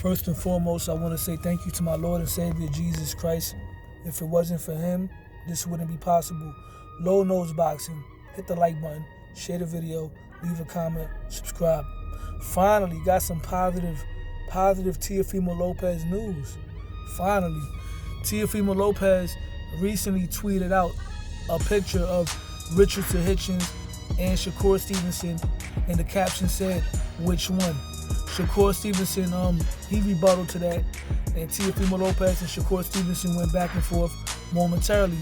First and foremost, I want to say thank you to my Lord and Savior, Jesus Christ. If it wasn't for him, this wouldn't be possible. Low Nose Boxing, hit the like button, share the video, leave a comment, subscribe. Finally, got some positive Teofimo Lopez news. Finally, Teofimo Lopez recently tweeted out a picture of Richardson, Hitchins, and Shakur Stevenson, and the caption said, "Which one?" Shakur Stevenson, he rebutted to that, and Teofimo Lopez and Shakur Stevenson went back and forth momentarily.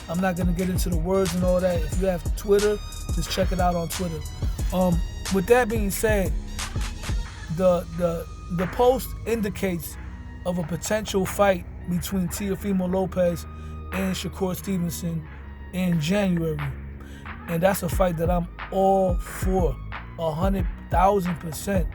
I'm not gonna get into the words and all that. If you have Twitter, just check it out on Twitter. With that being said, the post indicates of a potential fight between Teofimo Lopez and Shakur Stevenson in January, and that's a fight that I'm all for, 100,000%.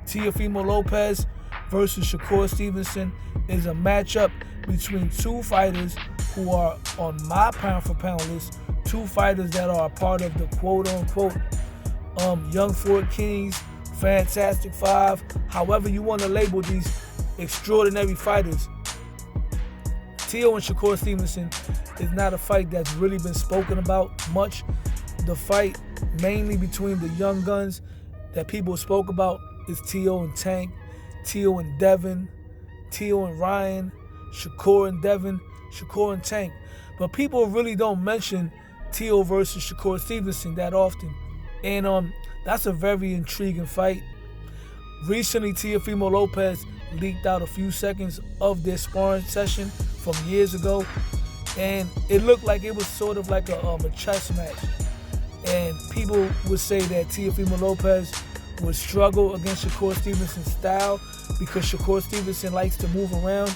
Teofimo Lopez versus Shakur Stevenson is a matchup between two fighters who are on my pound-for-pound list, two fighters that are a part of the quote-unquote Young Ford Kings, Fantastic Five, however you want to label these extraordinary fighters. Teo and Shakur Stevenson is not a fight that's really been spoken about much. The fight mainly between the young guns that people spoke about is Teo and Tank, Teo and Devin, Teo and Ryan, Shakur and Devin, Shakur and Tank. But people really don't mention Teo versus Shakur Stevenson that often. And that's a very intriguing fight. Recently, Teofimo Lopez leaked out a few seconds of their sparring session from years ago, and it looked like it was sort of like a chess match. And people would say that Teofimo Lopez would struggle against Shakur Stevenson's style because Shakur Stevenson likes to move around.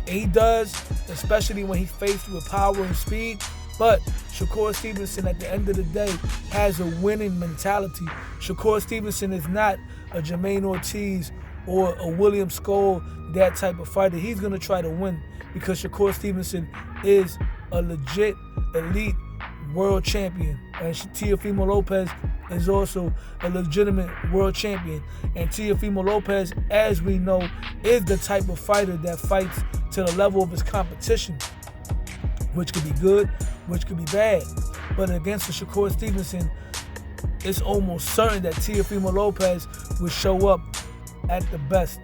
And he does, especially when he's faced with power and speed. But Shakur Stevenson, at the end of the day, has a winning mentality. Shakur Stevenson is not a Jermaine Ortiz or a William Skoll, that type of fighter. He's going to try to win because Shakur Stevenson is a legit elite world champion. And Teofimo Lopez is also a legitimate world champion. And Teofimo Lopez, as we know, is the type of fighter that fights to the level of his competition, which could be good, which could be bad. But against the Shakur Stevenson, it's almost certain that Teofimo Lopez will show up at the best,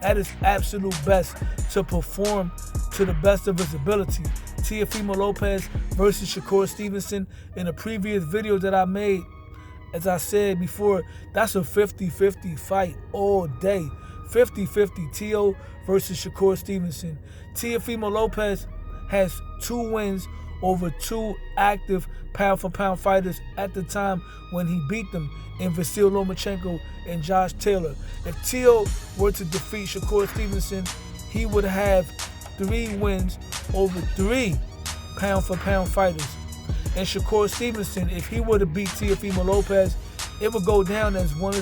at his absolute best, to perform to the best of his ability. Teofimo Lopez versus Shakur Stevenson, in a previous video that I made, as I said before, that's a 50-50 fight all day. 50-50 Teo versus Shakur Stevenson. Teofimo Lopez has 2 wins over 2 active pound-for-pound fighters at the time when he beat them in Vasyl Lomachenko and Josh Taylor. If Teo were to defeat Shakur Stevenson, he would have 3 wins over 3 pound-for-pound fighters. And Shakur Stevenson, if he were to beat Teofimo Lopez, it would go down as one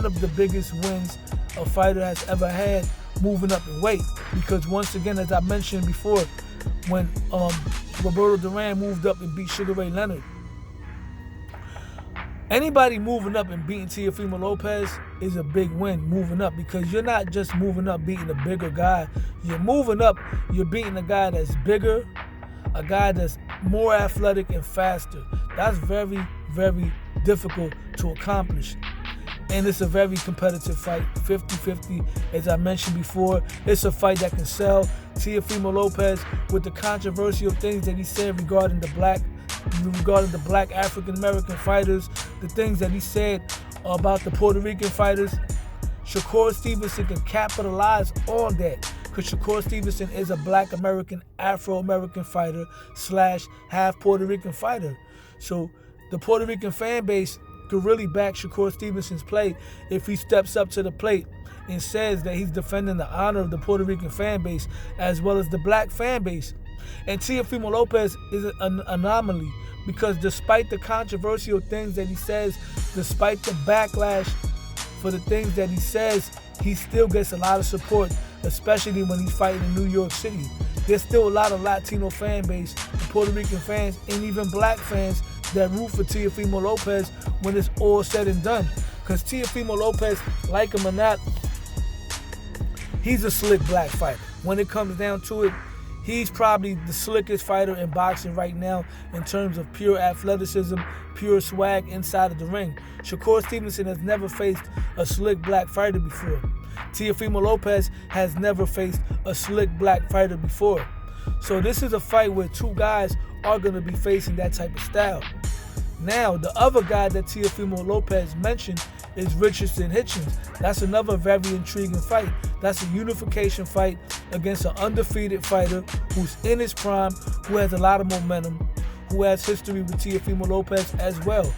of the biggest wins a fighter has ever had moving up in weight. Because once again, as I mentioned before, when Roberto Duran moved up and beat Sugar Ray Leonard, anybody moving up and beating Teofimo Lopez is a big win moving up, because you're not just moving up beating a bigger guy. You're moving up, you're beating a guy that's bigger, a guy that's more athletic and faster. That's very, very difficult to accomplish. And it's a very competitive fight, 50-50. As I mentioned before, it's a fight that can sell. Teofimo Lopez, with the controversial things that he said regarding the black African American fighters, the things that he said about the Puerto Rican fighters, Shakur Stevenson can capitalize on that, because Shakur Stevenson is a black American, Afro-American fighter / half Puerto Rican fighter. So the Puerto Rican fan base could really back Shakur Stevenson's play if he steps up to the plate and says that he's defending the honor of the Puerto Rican fan base as well as the black fan base. And Teofimo Lopez is an anomaly, because despite the controversial things that he says, despite the backlash for the things that he says, he still gets a lot of support, especially when he's fighting in New York City. There's still a lot of Latino fan base, Puerto Rican fans, and even black fans that root for Teofimo Lopez when it's all said and done. Because Teofimo Lopez, like him or not, he's a slick black fighter. When it comes down to it, he's probably the slickest fighter in boxing right now in terms of pure athleticism, pure swag inside of the ring. Shakur Stevenson has never faced a slick black fighter before. Teofimo Lopez has never faced a slick black fighter before. So this is a fight where two guys are going to be facing that type of style. Now, the other guy that Teofimo Lopez mentioned is Richardson Hitchins. That's another very intriguing fight. That's a unification fight against an undefeated fighter who's in his prime, who has a lot of momentum, who has history with Teofimo Lopez as well.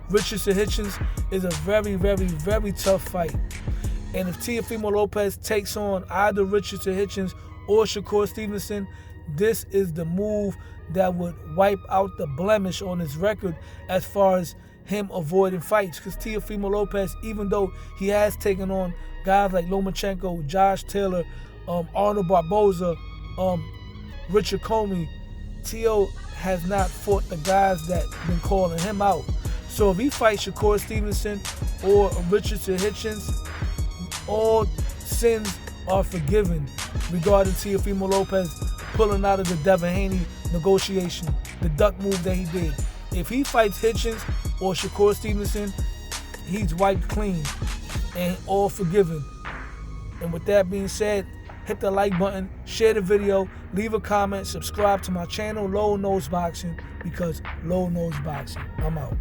Richardson Hitchins is a very, very, very tough fight. And if Teofimo Lopez takes on either Richardson Hitchins or Shakur Stevenson, this is the move that would wipe out the blemish on his record as far as him avoiding fights. Because Teofimo Lopez, even though he has taken on guys like Lomachenko, Josh Taylor, Arnold Barboza, Richard Comey, Teo has not fought the guys that been calling him out. So if he fights Shakur Stevenson or Richardson Hitchins, all sins are forgiven regarding Teofimo Lopez pulling out of the Devin Haney negotiation, the duck move that he did. If he fights Hitchins or Shakur Stevenson, he's wiped clean and all forgiven. And with that being said, hit the like button, share the video, leave a comment, subscribe to my channel, Low Nose Boxing, because Low Nose Boxing. I'm out.